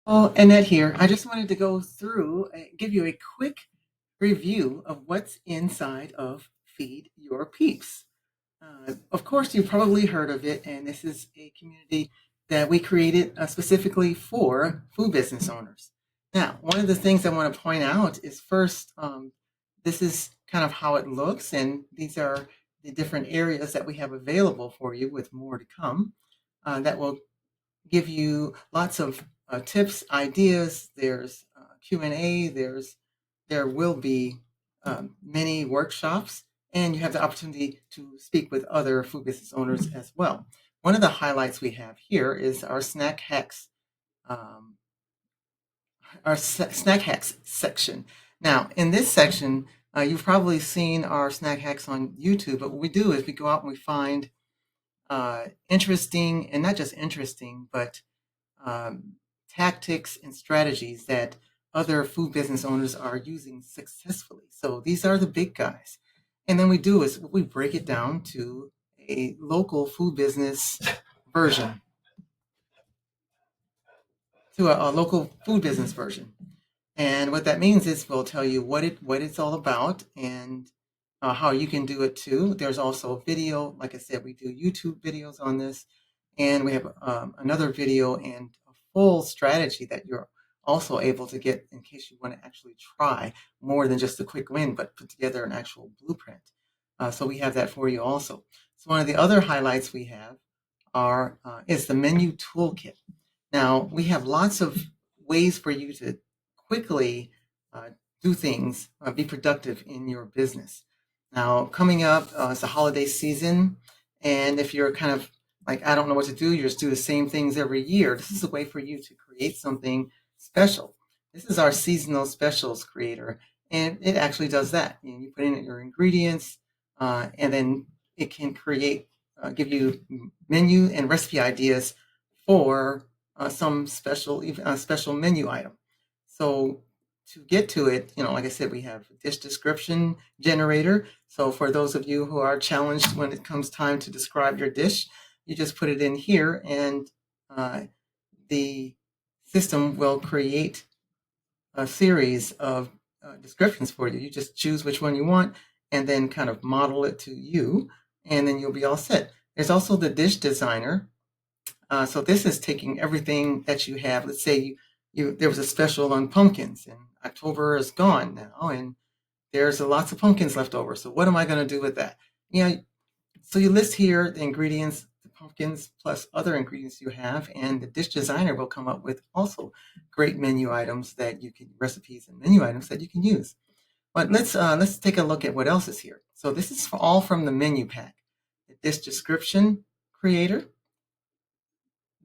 Oh, Annette here. I just wanted to go through, give you a quick review of what's inside of Feed Your Peeps. Of course, you've probably heard of it, and this is a community that we created specifically for food business owners. Now, one of the things I want to point out is first, this is kind of how it looks, and these are the different areas that we have available for you with more to come that will give you lots of tips, ideas. There's Q&A. There will be many workshops, and you have the opportunity to speak with other food business owners as well. One of the highlights we have here is our snack hacks, um, snack hacks section. Now, in this section, you've probably seen our snack hacks on YouTube, but what we do is we go out and we find interesting, and not just interesting, but um, tactics and strategies that other food business owners are using successfully. So these are the big guys. And then we do is we break it down to a local food business version, to a local food business version. And what that means is we'll tell you what it's all about and how you can do it too. There's also video. Like I said, we do YouTube videos on this, and we have another video and a full strategy that you're also able to get in case you want to actually try more than just a quick win, but put together an actual blueprint. So we have that for you also. So one of the other highlights we have is the menu toolkit. Now we have lots of ways for you to quickly uh, do things, be productive in your business. Now, coming up, it's the holiday season, and if you're kind of like, I don't know what to do, you just do the same things every year, this is a way for you to create something special. This is our seasonal specials creator, and it actually does that. You put in your ingredients, and then it can give you menu and recipe ideas for some special menu item. So to get to it, like I said, we have a dish description generator. So for those of you who are challenged when it comes time to describe your dish, you just put it in here, and the system will create a series of descriptions for you. You just choose which one you want and then kind of model it to you, and then you'll be all set. There's also the dish designer. So this is taking everything that you have. Let's say there was a special on pumpkins, and October is gone now, and there's lots of pumpkins left over. So what am I going to do with that? So you list here the ingredients, the pumpkins plus other ingredients you have, and the dish designer will come up with also great menu items recipes and menu items that you can use. But let's take a look at what else is here. So this is all from the menu pack: the dish description creator,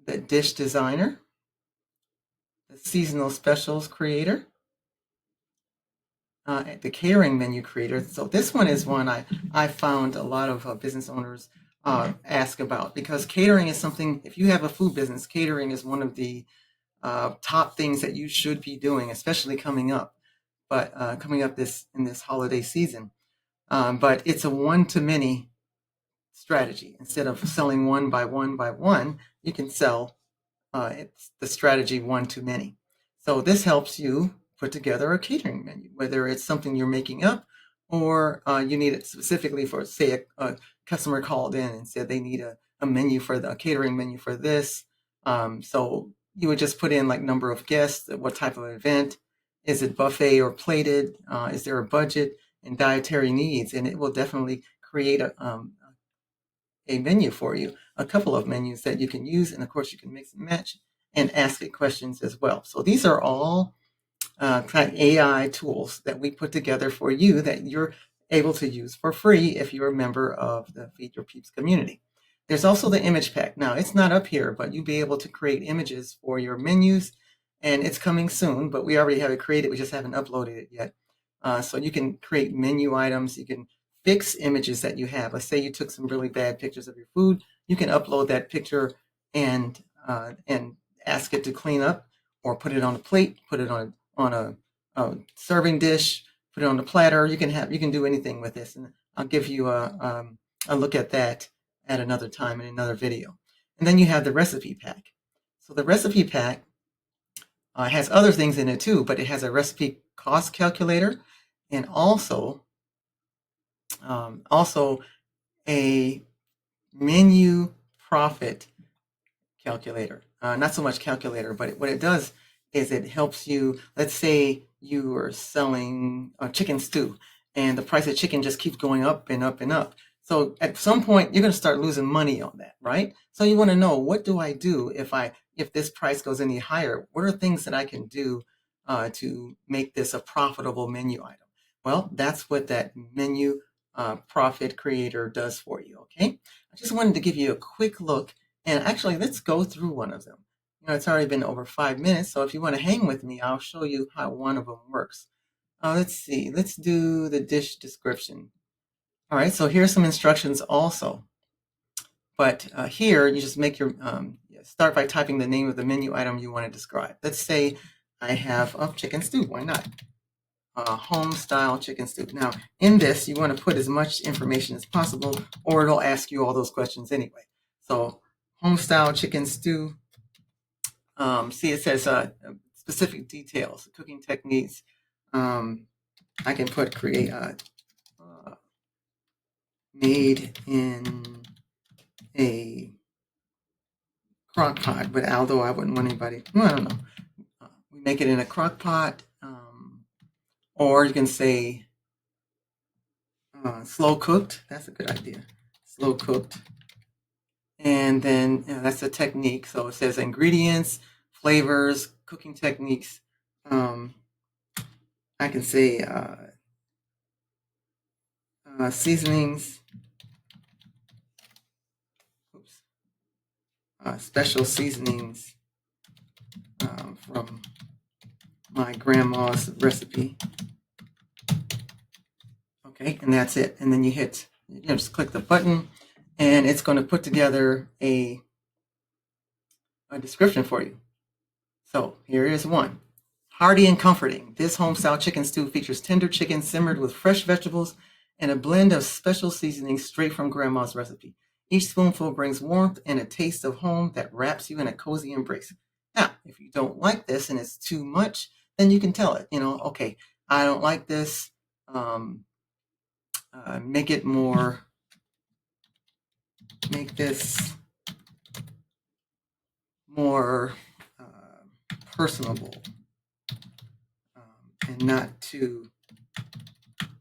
the dish designer, the seasonal specials creator, the catering menu creator. So this one is one I found a lot of business owners ask about, because catering is something, if you have a food business, catering is one of the top things that you should be doing, especially coming up. But coming up in this holiday season. But it's a one-to-many strategy. Instead of selling one by one by one, you can sell it's the strategy one to many. So this helps you put together a catering menu, whether it's something you're making up or you need it specifically for, say, a customer called in and said they need a menu for a catering menu for this. So you would just put in like number of guests, what type of event, is it buffet or plated, is there a budget and dietary needs, and it will definitely create a menu for you, a couple of menus that you can use, and of course you can mix and match and ask it questions as well. So these are all kind of AI tools that we put together for you that you're able to use for free if you're a member of the Feed Your Peeps community. There's also the image pack. Now, it's not up here, but you'll be able to create images for your menus, and it's coming soon, but we already have it created. We just haven't uploaded it yet. So you can create menu items. You can fix images that you have. Let's say you took some really bad pictures of your food. You can upload that picture and ask it to clean up, or put it on a plate, put it on a serving dish, put it on a platter. You can do anything with this, and I'll give you a look at that at another time in another video. And then you have the recipe pack. So the recipe pack It has other things in it too, but it has a recipe cost calculator and also a menu profit calculator. Not so much calculator, but what it does is it helps you. Let's say you are selling chicken stew, and the price of chicken just keeps going up and up and up. So at some point, you're going to start losing money on that, right? So you want to know, what do I do if this price goes any higher? What are things that I can do to make this a profitable menu item? Well, that's what that menu profit creator does for you. Okay, I just wanted to give you a quick look, and actually, let's go through one of them. It's already been over 5 minutes, so if you want to hang with me, I'll show you how one of them works. Let's see. Let's do the dish description. All right, so here's some instructions also. But here, you just make your start by typing the name of the menu item you want to describe. Let's say I have chicken stew. Why not? Home style chicken stew. Now, in this, you want to put as much information as possible, or it'll ask you all those questions anyway. So, home style chicken stew. See, it says specific details, cooking techniques. I can put create made in a crock pot, but although I wouldn't want anybody, well, I don't know. We make it in a crock pot, or you can say slow cooked. That's a good idea. Slow cooked. And then that's a technique. So it says ingredients, flavors, cooking techniques. I can say seasonings. Oops. Special seasonings from my grandma's recipe. Okay, and that's it. And then you hit, just click the button, and it's going to put together a description for you. So here is one. Hearty and comforting. This home-style chicken stew features tender chicken simmered with fresh vegetables and a blend of special seasonings straight from grandma's recipe. Each spoonful brings warmth and a taste of home that wraps you in a cozy embrace. Now, if you don't like this and it's too much, then you can tell it, okay, I don't like this. Make this more personable and not too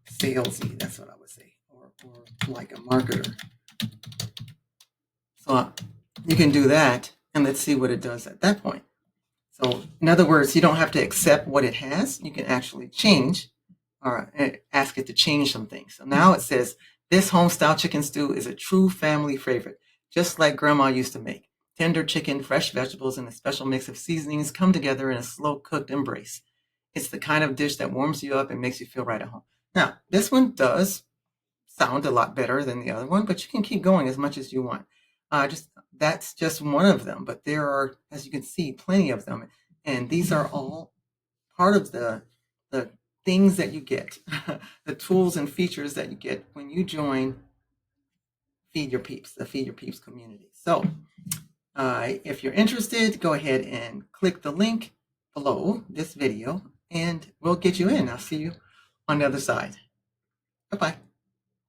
salesy. That's what I would say, or like a marketer. So you can do that, and let's see what it does at that point. So in other words, you don't have to accept what it has. You can actually change or ask it to change some things. So now it says, this home-style chicken stew is a true family favorite, just like Grandma used to make. Tender chicken, fresh vegetables, and a special mix of seasonings come together in a slow-cooked embrace. It's the kind of dish that warms you up and makes you feel right at home. Now, this one does sound a lot better than the other one, but you can keep going as much as you want. That's just one of them, but there are, as you can see, plenty of them, and these are all part of the things that you get, the tools and features that you get when you join Feed Your Peeps, the Feed Your Peeps community. So if you're interested, go ahead and click the link below this video, and we'll get you in. I'll see you on the other side. Bye-bye.